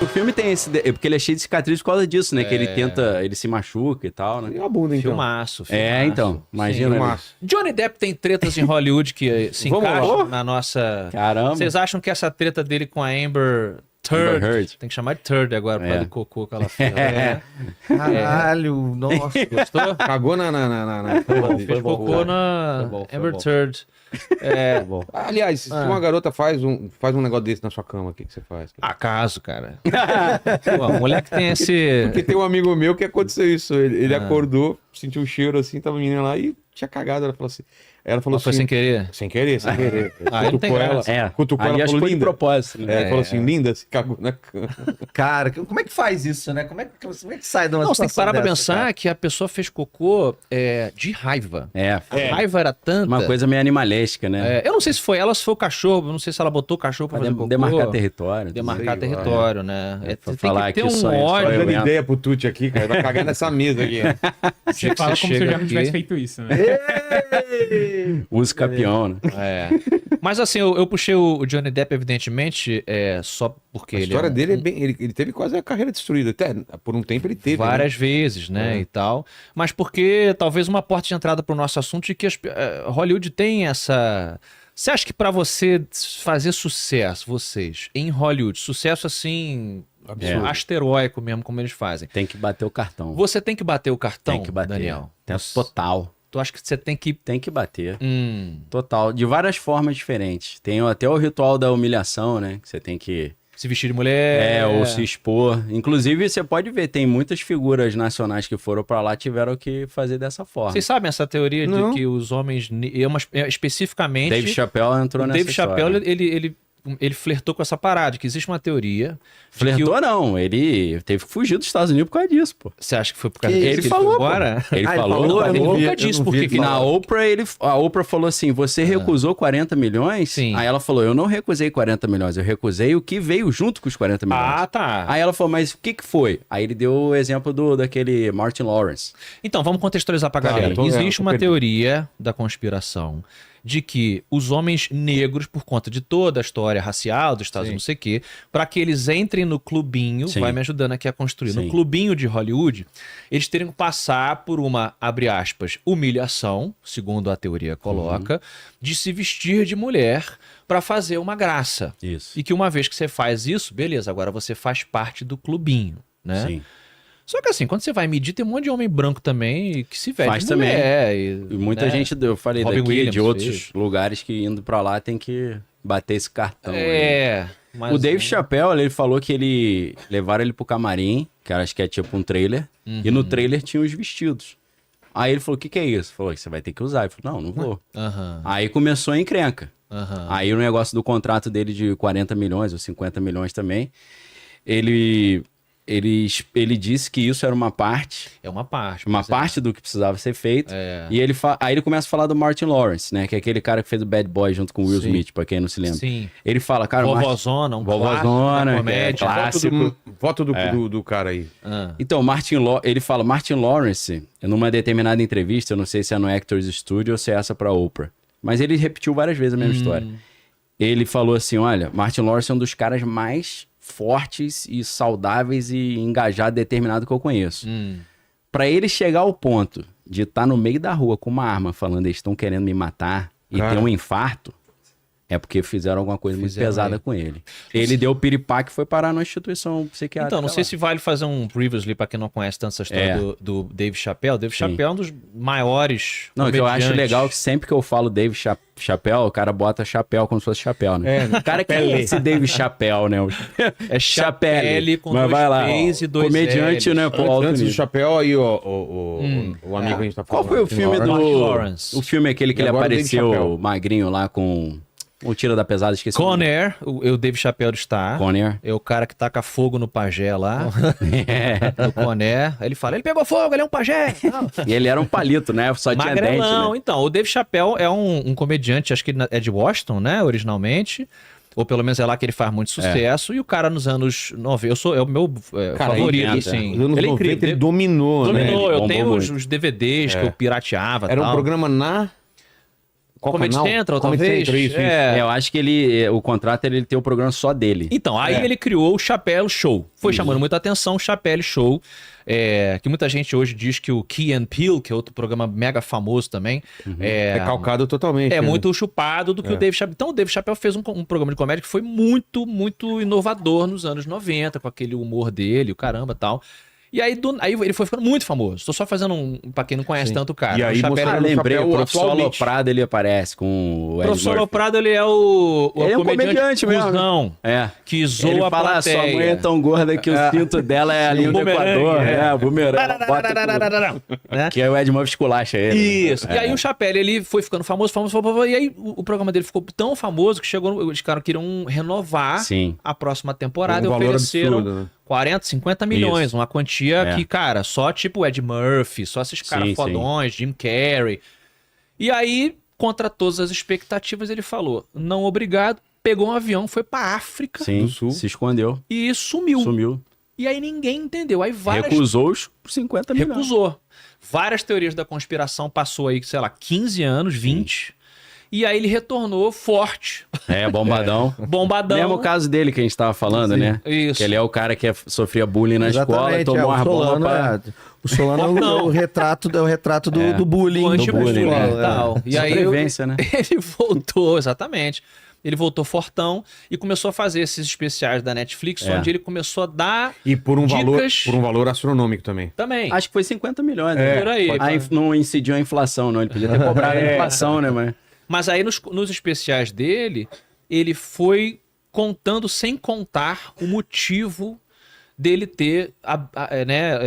O filme tem esse... Porque ele é cheio de cicatriz por causa disso, né? Que ele tenta... Ele se machuca e tal, né? E a bunda, então. Filmaço. Então. Imagina. Filmaço. Johnny Depp tem tretas em Hollywood que se Vamos encaixam lá. na nossa... Caramba. Vocês acham que essa treta dele com a Amber Amber Heard, Heard. tem que chamar de Turd agora, por causa do cocô que ela fez. Caralho, nossa. Gostou? Cagou na... Fez cocô na bom, foi Amber bom. Turd. Bom. Aliás, se uma garota faz um negócio desse na sua cama, o que você faz? Acaso, cara. Pô, a mulher que tem esse... Porque tem um amigo meu que aconteceu isso. Ele acordou, sentiu um cheiro assim, tava a menina lá e tinha cagado. Ela falou Mas foi assim... sem querer? Sem querer, sem querer. Aí não tem Cutucou ela. graça. Cutucou Ali ela, acho que falou foi de linda. propósito, né? Falou assim, linda, se cagou na cama. Cara, como é que faz isso, né? Como é que sai de uma Não, você tem que situação parar pra dessa, pensar cara? que a pessoa fez cocô de raiva. A raiva era tanta... Uma coisa meio animalesca, né? eu não sei se foi ela ou se foi o cachorro. Eu não sei se ela botou o cachorro pra fazer cocô. Demarcar território. Demarcar Sei lá, território, né? Pra Tem falar que ter que um só eu ódio. Dando entro. ideia pro Tuti aqui, cara. Vai cagar nessa mesa aqui. Você fala como se eu já não tivesse feito isso, né? Uso campeão, né? Mas assim, eu puxei o Johnny Depp, evidentemente, só porque A ele história é dele é bem... Ele teve quase a carreira destruída. Até por um tempo ele teve. várias vezes, né, e tal. Mas porque talvez uma porta de entrada pro nosso assunto de que Hollywood tem essa... Você acha que pra você fazer sucesso, vocês, em Hollywood, sucesso assim, Absurdo. asteroico mesmo, como eles fazem, Tem que bater o cartão. você tem que bater o cartão, Tem que bater. Daniel? Total. Tu acha que você tem que... Tem que bater. Total. De várias formas diferentes. Tem até o ritual da humilhação, né? Que você tem que... Se vestir de mulher... ou se expor. Inclusive, você pode ver, tem muitas figuras nacionais que foram pra lá tiveram que fazer dessa forma. Vocês sabem essa teoria Não. de que os homens... especificamente... Dave Chappelle entrou o nessa Dave história. Chappelle, ele flertou com essa parada, que existe uma teoria... de que Flertou não, ele teve que fugir dos Estados Unidos por causa disso, pô. Você acha que foi por causa Que disso ele que falou, foi pô. embora? Ele Ah, ele falou, falou? não, Eu ele não vi, nunca eu disse não por vi que ele na falar. Oprah, a Oprah falou assim, você recusou 40 milhões? Sim. Aí ela falou, eu não recusei 40 milhões, eu recusei o que veio junto com os 40 milhões. Ah, tá. Aí ela falou, mas o que foi? Aí ele deu o exemplo daquele Martin Lawrence. Então, vamos contextualizar pra galera. então, Existe eu uma perdi. teoria da conspiração de que os homens negros, por conta de toda a história racial dos Estados Unidos, não sei o quê, pra que eles entrem no clubinho, Sim. vai me ajudando aqui a construir, Sim. no clubinho de Hollywood, eles teriam que passar por uma, abre aspas, humilhação, segundo a teoria coloca, de se vestir de mulher pra fazer uma graça. Isso. E que uma vez que você faz isso, beleza, agora você faz parte do clubinho, né? Sim. Só que assim, quando você vai medir, tem um monte de homem branco também que se veste Faz de também. mulher. E muita né? gente, eu falei Robin daqui, Williams de outros fez. lugares que indo pra lá tem que bater esse cartão. aí. Mas O Dave Chappelle, ele falou que levaram ele pro camarim, que acho que é tipo um trailer, e no trailer tinha os vestidos. Aí ele falou, o que é isso? Falou, você vai ter que usar. Ele falou, não vou. Aham, Aí começou a encrenca. aham. Aí o negócio do contrato dele de 40 milhões ou 50 milhões também, ele disse que isso era uma parte, É uma parte. uma mas é- parte do que precisava ser feito. É. E aí ele começa a falar do Martin Lawrence, né? Que é aquele cara que fez o Bad Boy junto com o Will Sim. Smith, pra quem não se lembra. Sim. Ele fala, cara, o Martin... Vovozona, um Vovozona, clássico da que é comédia. clássico. Foto do cara aí. Ah. Então, ele fala, Martin Lawrence, numa determinada entrevista, eu não sei se é no Actors Studio ou se é essa pra Oprah, mas ele repetiu várias vezes a mesma história. Ele falou assim, olha, Martin Lawrence é um dos caras mais fortes e saudáveis e engajado, determinado que eu conheço. Pra ele chegar ao ponto de estar no meio da rua com uma arma falando, eles estão querendo me matar e Cara. ter um infarto, é porque fizeram alguma coisa muito Fizeram pesada aí. com ele. Ele deu piripaque e foi parar numa instituição psiquiátrica. Então, não sei lá. se vale fazer um previously pra quem não conhece tanto essa história É. do Dave Chappelle. Dave Chappelle é um dos maiores Não, o que eu acho comediantes. legal é que sempre que eu falo Dave Chappelle, o cara bota chapéu como se fosse chapéu, né? O cara que é esse Dave Chappelle, né? É Chappelle com Mas dois vai lá, P's e dois comediante, L's. né? Pô, alto Antes do nível. chapéu aí, o amigo que a gente tá Qual falando. foi o filme do... Martin Lawrence. O filme aquele que E ele agora o Dave apareceu Chappelle. magrinho lá com... O Tira da Pesada, esqueci. o nome. Conair, o Dave Chappelle está. Conair. É o cara que taca fogo no pajé lá, É. no Conair. Aí ele fala, ele pegou fogo, ele é um pajé. E ele era um palito, né? Só tinha dente, Magrelão. né? Então, o Dave Chappelle é um comediante, acho que ele é de Washington, né, originalmente. Ou pelo menos é lá que ele faz muito sucesso. E o cara nos anos 90, é o meu Cara, favorito, 90, assim. Nos anos Ele é 90 incrível. ele dominou, né? Dominou, Ele eu bombou tenho muito. os DVDs que eu pirateava e Era um tal. programa Qual Comedy canal? Central, Comedy talvez. Central, isso. Eu acho que o contrato ele tem o programa só dele. Então, aí ele criou o Chappelle Show. Foi chamando muita atenção o Chappelle Show, que muita gente hoje diz que o Key and Peele, que é outro programa mega famoso também, É calcado totalmente. é né? muito chupado do que o Dave Chappelle. Então, o Dave Chappelle fez um programa de comédia que foi muito, muito inovador nos anos 90, com aquele humor dele, o caramba e tal. E aí, aí ele foi ficando muito famoso. Tô só fazendo pra quem não conhece tanto o cara. E aí o Chappelle, mostraram lembrei, o Chappelle professor atualmente. Aloprado ele aparece com o Ed professor Murphy. Loprado, ele é o Ele é um comediante mesmo. cuzão, É. que zoa Ele a fala, plateia. sua mãe é tão gorda que o cinto dela é ali no bumerangue, Equador. é. O bumerangue. Bota Né? que aí o Ed Murphy esculacha ele. Isso. E aí o Chappelle, ele foi ficando famoso, e aí o programa dele ficou tão famoso que chegou, os caras queriam renovar Sim. a próxima temporada Um e valor ofereceram absurdo, né? 40, 50 milhões, Isso. uma quantia É. que, cara, só tipo Ed Murphy, só esses caras Sim, fodões, Jim Carrey. E aí, contra todas as expectativas, ele falou, não obrigado, pegou um avião, foi pra África Sim, do Sul. se escondeu. e sumiu. Sumiu. E aí ninguém entendeu. Aí várias Recusou os 50 milhões. recusou. Várias teorias da conspiração, passou aí, sei lá, 15 anos, 20. E aí ele retornou forte, É, bombadão. bombadão. Mesmo o caso dele que a gente tava falando, né? Isso. Que ele é o cara que sofria bullying na escola e Exatamente, tomou o uma bomba Solano, pra... o Solano é Não. o retrato do bullying. O do anti-bullying, bullying, né? Tal. E aí Sobrevivência, né? ele voltou, exatamente. Ele voltou fortão e começou a fazer esses especiais da Netflix, É. onde ele começou a dar E por um Dicas. valor astronômico também. também. Acho que foi 50 milhões. É, né? por aí. Não incidiu a inflação, não. Ele podia ter cobrado a inflação, né? Mas... Mas aí nos especiais dele, ele foi contando sem contar o motivo dele ter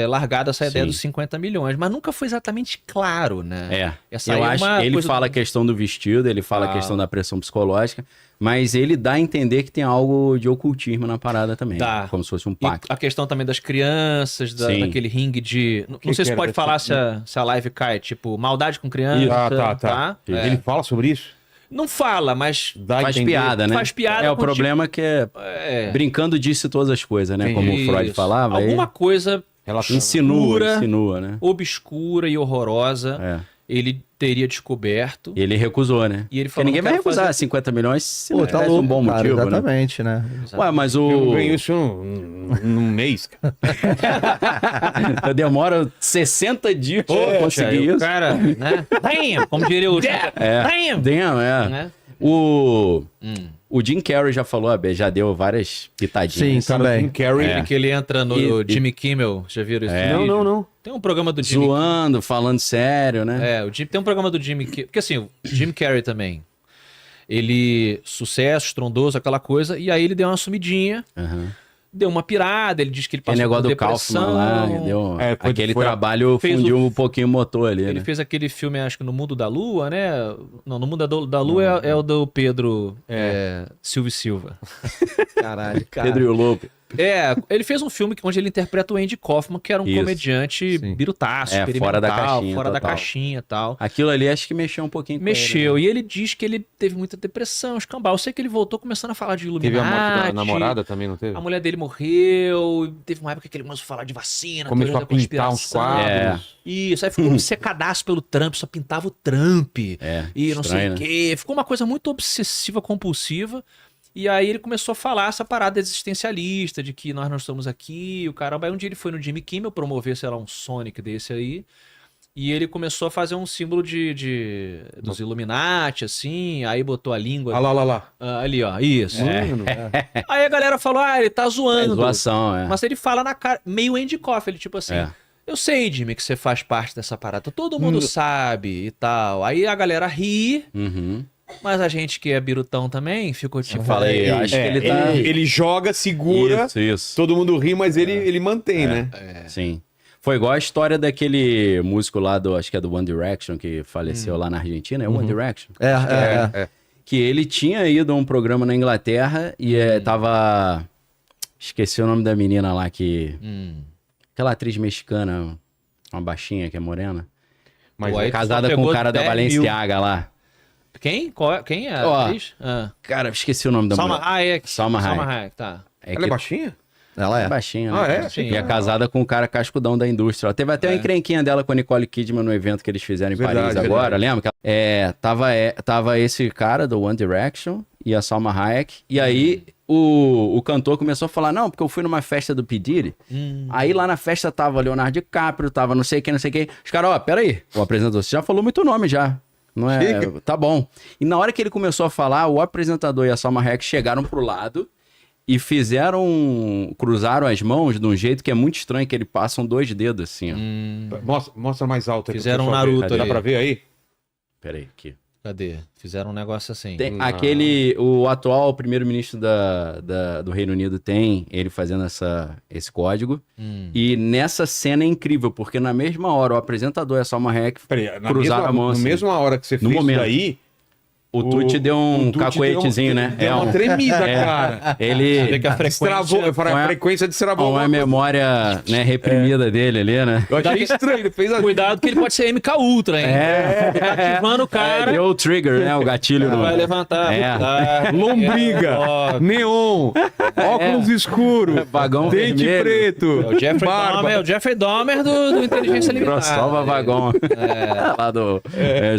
largado essa ideia Sim. dos 50 milhões. Mas nunca foi exatamente claro, né? É, Essa eu aí é acho uma que ele coisa fala a questão do vestido, ele fala a questão da pressão psicológica, mas ele dá a entender que tem algo de ocultismo na parada também. Dá. Como se fosse um E pacto. a questão também das crianças, Sim. daquele ringue de... Não Que sei se era pode desse- falar se a live cai, tipo, maldade com criança. Tá. É. Ele fala sobre isso? Não fala, mas Dá a Faz entender. piada, né? faz piada É, o com problema que é é, brincando disse todas as coisas, né? Como o Freud isso. falava. aí Alguma coisa Relaciona. insinua, né? obscura e horrorosa É. ele teria descoberto. E ele recusou, né? E ele Porque falou, ninguém não vai quero recusar fazer- 50 milhões se Pô, não tá tivesse louco, um bom cara, motivo, né? exatamente, né? Ué, mas Eu o... ganho isso num mês, cara. Demora 60 dias pra conseguir o isso. cara, né? Damn, como diria o... Damn! Damn, é. Né? O Jim Carrey já falou, já deu várias pitadinhas. Sim, também. Jim Carrey. Ele que ele entra no Jimmy Kimmel, já viram isso? Não. Tem um programa do Jimmy Zoando, falando sério, né? tem um programa do Jimmy Kimmel, porque assim, o Jim Carrey também, ele, sucesso, estrondoso, aquela coisa, e aí ele deu uma sumidinha, Aham. deu uma pirada, ele disse que ele Aquele passou negócio por do depressão. Kaufman lá, deu... É, aquele foi- trabalho fez fundiu o- um pouquinho o motor ali, Ele né? fez aquele filme, acho que no Mundo da Lua, né? Não, no Mundo da Lua é o do Pedro Silva e Silva. Caralho. Pedro e o Lobo. Ele fez um filme onde ele interpreta o Andy Kaufman, que era um Isso. comediante birutaço, Fora da experimental, caixinha, fora da total. caixinha e tal. Aquilo ali acho que mexeu um pouquinho com Mexeu. ele, né? E ele diz que ele teve muita depressão, escambau. Eu sei que ele voltou começando a falar de Illuminati. Teve a morte da namorada também, não teve? A mulher dele morreu. Teve uma época que ele começou a falar de vacina, Começou teoria a da pintar uns conspiração. quadros. Isso, aí ficou obcecadaço pelo Trump, só pintava o Trump. E não sei estranho, o quê. Ficou uma coisa muito obsessiva, compulsiva. E aí ele começou a falar essa parada existencialista, de que nós não estamos aqui, o caramba. Aí um dia ele foi no Jimmy Kimmel promover, sei lá, um Sonic desse aí. E ele começou a fazer um símbolo dos Illuminati, assim. Aí botou a língua... Olha lá. ali, ó. Isso. Mano, Aí a galera falou, ele tá É zoando. zoação, Mas ele fala na cara, meio Andy Kaufman, ele tipo assim... É. Eu sei, Jimmy, que você faz parte dessa parada. Todo mundo sabe e tal. Aí a galera ri, Uhum. mas a gente que é birutão também ficou tipo... Falei, eu acho que ele tá... ele joga, segura, Isso. todo mundo ri, mas ele mantém, né? Sim. Foi igual a história daquele músico lá acho que é do One Direction, que faleceu lá na Argentina. É One Direction? Que ele tinha ido a um programa na Inglaterra e tava... Esqueci o nome da menina lá que... Aquela atriz mexicana, uma baixinha que é morena. Mas Pô, aí tu Casada só com o pegou cara da 10 mil. Balenciaga lá. Quem? Quem é a Ó, atriz? Cara, esqueci o nome da Salma mulher. Hayek. Salma Hayek. Hayek, tá. É ela que- é baixinha? Ela é. Baixinha, né? Ah, é? Sim. E é casada com um cara cascudão da indústria. Ela teve até uma encrenquinha dela com a Nicole Kidman no evento que eles fizeram em Verdade, Paris agora, verdade. lembra? Tava esse cara do One Direction e a Salma Hayek. E aí o cantor começou a falar, não, porque eu fui numa festa do P. Diddy. Aí lá na festa tava Leonardo DiCaprio, tava não sei quem, não sei quem. Os caras, ó, peraí, o apresentador, você já falou muito nome já. Não é? Tá bom. E na hora que ele começou a falar, o apresentador e a Salma Hayek chegaram pro lado e cruzaram as mãos de um jeito que é muito estranho, que eles passam 2 dedos assim, ó. Mostra mais alto aí. pro Fizeram um pessoal ver. Naruto Dá ali. pra ver aí? Peraí, aqui. Cadê? Fizeram um negócio assim. Tem o atual primeiro-ministro do Reino Unido tem ele fazendo esse código. E nessa cena é incrível, porque na mesma hora o apresentador e a Salma Hayek Peraí, cruzaram a mão na assim. mesma hora que você No fez momento. isso aí, O Tuti deu um o Tuti cacoetezinho, né? Deu uma tremida, cara. Ele Vê que a frequência... Destravou, eu falei, a Uma- frequência destravou. uma memória, né, reprimida dele ali, né? Eu achei estranho, ele fez assim. Cuidado que ele pode ser MK Ultra, hein? Ele tá ativando o cara. Deu o trigger, né? O gatilho no... Vai levantar. É. tá. Lombriga, Ó, neon, óculos escuros, Vagão dente vermelho. preto, É o Jeffrey barba. Dahmer, é o Jeffrey Dahmer do Inteligência Limitada. Crossover vagão. Lá do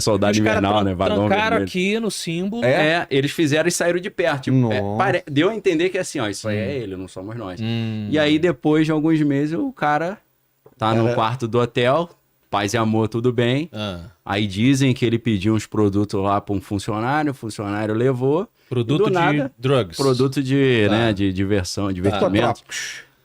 Soldado Os caras Invernal, né? Vagão trancaram vermelho. aqui no símbolo. Eles fizeram e saíram de perto. Tipo, Nossa. deu a entender que assim, ó, isso aí é ele, não somos nós. E aí, depois de alguns meses, o cara tá no quarto do hotel, paz e amor, tudo bem. Aí dizem que ele pediu uns produtos lá pra um funcionário, o funcionário levou. Produto do de nada, drugs. Produto de, né, de diversão, divertimento. Tá.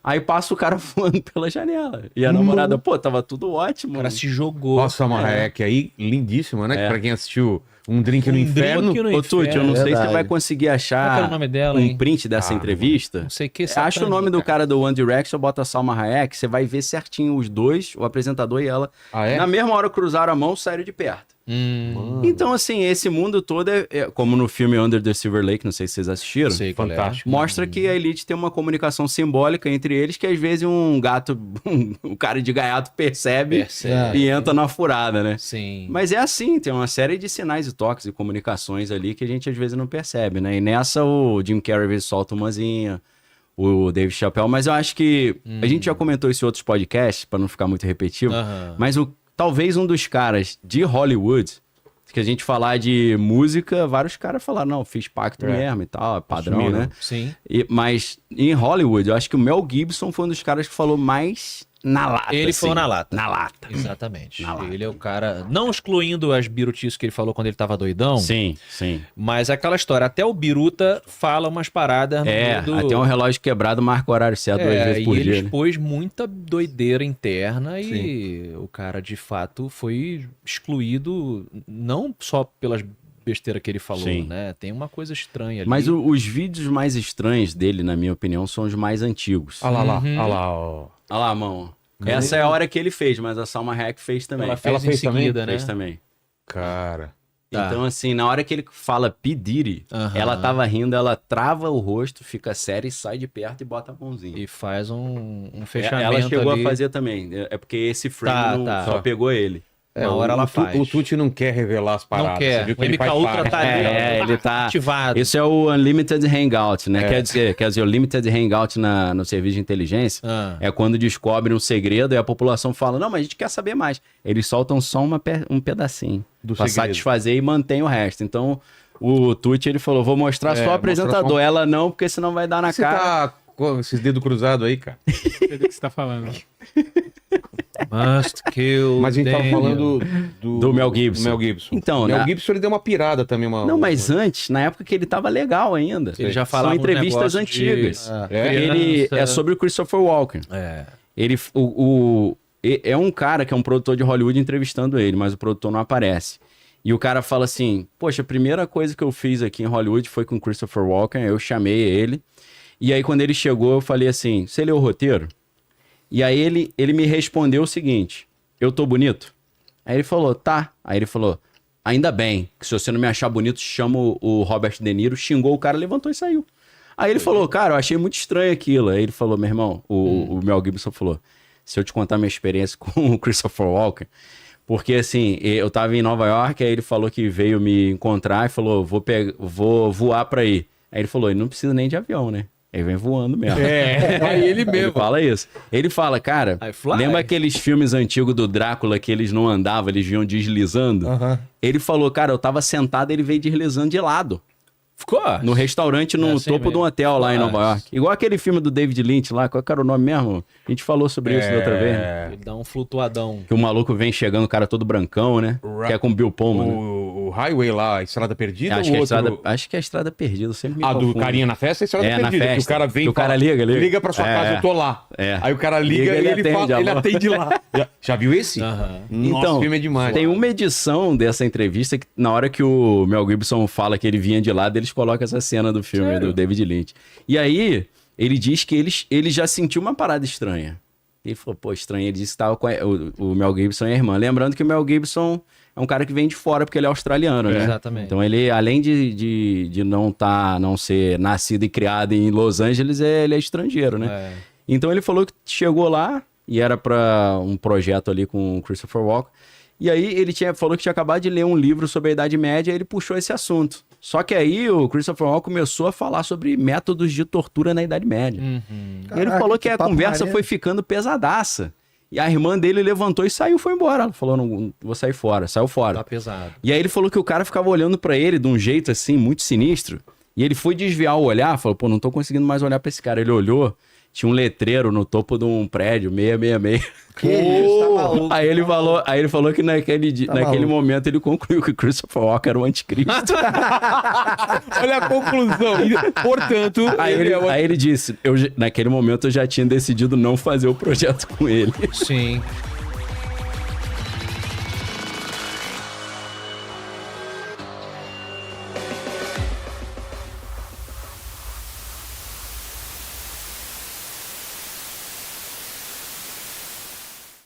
Aí passa o cara voando pela janela. E a namorada, pô, tava tudo ótimo. O cara se jogou. Nossa, uma Hayek aí, lindíssima, né? É. Pra quem assistiu Um Drink no Inferno. Drink no Ô, Tuti, eu não sei se Verdade. você vai conseguir Qual que achar era o nome dela, um hein? print dessa entrevista. Não sei o que. Acha o nome do cara do One Direction, bota a Salma Hayek, você vai ver certinho os dois, o apresentador e ela. Ah, é? Na mesma hora cruzaram a mão, saíram de perto. Então, assim, esse mundo todo como no filme Under the Silver Lake, não sei se vocês assistiram, Sei qual é. Fantástico. mostra que a elite tem uma comunicação simbólica entre eles que às vezes um gato, um cara de gaiato percebe e entra na furada, né? Sim. Mas é assim, tem uma série de sinais e toques e comunicações ali que a gente às vezes não percebe, né? E nessa o Jim Carrey às vezes solta umazinha, o Dave Chappelle, mas eu acho que a gente já comentou isso em outros podcasts, para não ficar muito repetitivo, mas talvez um dos caras de Hollywood, que a gente falar de música, vários caras falaram, não, fiz pacto mesmo e tal, é padrão, Assumiram. né? Sim. Mas em Hollywood, eu acho que o Mel Gibson foi um dos caras que falou mais na lata. Ele assim. foi na lata. Na lata. Exatamente. Na lata. Ele é o cara. Não excluindo as birutices que ele falou quando ele tava doidão. Sim, sim. Mas aquela história. Até o Biruta fala umas paradas no meio do... até um relógio quebrado marca o horário certo 2 vezes por e dia. ele né? expôs muita doideira interna e o cara, de fato, foi excluído não só pelas besteiras que ele falou, Sim. né? Tem uma coisa estranha ali. Mas os vídeos mais estranhos dele, na minha opinião, são os mais antigos. Olha lá, olha lá, ó. Olha lá, mão. Essa é a hora que ele fez, mas a Salma Hayek fez também. Ela fez Ela fez em seguida, também? né? Fez também. Cara. Tá. Então, assim, na hora que ele fala P. Diddy, Aham. ela tava rindo, ela trava o rosto, fica séria e sai de perto e bota a mãozinha. E faz um fechamento Ela chegou ali. a fazer também. É porque esse frame Tá, não tá. só pegou ele. Na hora ela faz. O Tuti não quer revelar as paradas. Não quer. Você viu que O ele MK faz Ultra parte. tá ali, ó, ele tá ativado. Isso é o Unlimited Hangout, né? Quer dizer, o Limited Hangout no serviço de inteligência é quando descobrem um segredo e a população fala, não, mas a gente quer saber mais. Eles soltam só um pedacinho Do pra segredo. satisfazer e mantém o resto. Então, o Tuti, ele falou, vou mostrar só o mostra apresentador. só- Ela não, porque senão vai dar na Você cara. tá com esses dedos cruzados aí, cara? Sei do que você tá falando. Must kill Mas a gente tava Daniel. falando Do Mel Gibson. Mel Gibson. Então, Mel na- Gibson ele deu uma pirada também. Não, mas antes, na época que ele tava legal ainda. Ele já São falava um entrevistas negócio antigas. É? Ele criança. é sobre o Christopher Walken. É. Ele, é um cara que é um produtor de Hollywood entrevistando ele, mas o produtor não aparece. E o cara fala assim, poxa, a primeira coisa que eu fiz aqui em Hollywood foi com o Christopher Walken, eu chamei ele. E aí quando ele chegou, eu falei assim, você leu o roteiro? E aí ele me respondeu o seguinte, eu tô bonito? Aí ele falou, tá. Aí ele falou, ainda bem, que se você não me achar bonito, chama o Robert De Niro, xingou o cara, levantou e saiu. Aí ele falou, cara, eu achei muito estranho aquilo. Aí ele falou, meu irmão, o Mel Gibson falou, se eu te contar minha experiência com o Christopher Walken, porque assim, eu tava em Nova York, aí ele falou que veio me encontrar e falou, vou voar pra ir. Aí ele falou, ele não precisa nem de avião, né? Ele vem voando mesmo. Aí ele Ele mesmo. fala isso. Ele fala, cara, I fly. lembra aqueles filmes antigos do Drácula que eles não andavam, eles vinham deslizando? Ele falou, cara, eu tava sentado e ele veio deslizando de lado. Ficou? No restaurante, no assim topo mesmo. de um hotel lá em Nova Claro. York. Igual aquele filme do David Lynch lá, qual que era o nome mesmo? A gente falou sobre isso da outra vez, né? Ele dá um flutuadão. Que o maluco vem chegando, o cara todo brancão, né? Que é com o Bill Pullman, né? O Highway lá, a Estrada Perdida Acho ou que, é a outro? estrada, acho que é a Estrada Perdida, eu sempre me Ah, do confundo. carinha na festa, a Estrada É, na Perdida. Que o festa. cara vem Que o cara fala, liga. pra sua É. casa, eu tô lá. É. Aí o cara liga e ele atende lá. Já viu esse? Aham. Nossa, Então, o filme é demais. Tem uma edição dessa entrevista que na hora que o Mel Gibson fala que ele vinha de lado, eles colocam essa cena do filme do David Lynch. E aí, ele diz que ele já sentiu uma parada estranha. Ele falou, pô, estranho. Ele disse que tava com o Mel Gibson e a irmã. Lembrando que o Mel Gibson é um cara que vem de fora porque ele é australiano, né? Exatamente. Então ele, além de não ser nascido e criado em Los Angeles, ele é estrangeiro, né? É. Então ele falou que chegou lá e era para um projeto ali com o Christopher Walken. E aí ele falou que tinha acabado de ler um livro sobre a Idade Média e ele puxou esse assunto. Só que aí o Christopher Walken começou a falar sobre métodos de tortura na Idade Média. E ele Caraca, falou que que a papo conversa maneiro. foi ficando pesadaça. E a irmã dele levantou e saiu, foi embora. Ela falou, não, vou sair fora. Saiu fora. Tá pesado. E aí ele falou que o cara ficava olhando pra ele de um jeito assim, muito sinistro. E ele foi desviar o olhar, falou, pô, não tô conseguindo mais olhar pra esse cara. Ele olhou, tinha um letreiro no topo de um prédio, 666. Que isso, tá maluco. Aí ele falou que naquele maluco. momento ele concluiu que o Christopher Walken era o anticristo. Olha a conclusão. E, portanto, Aí ele disse, naquele momento eu já tinha decidido não fazer o projeto com ele. Sim.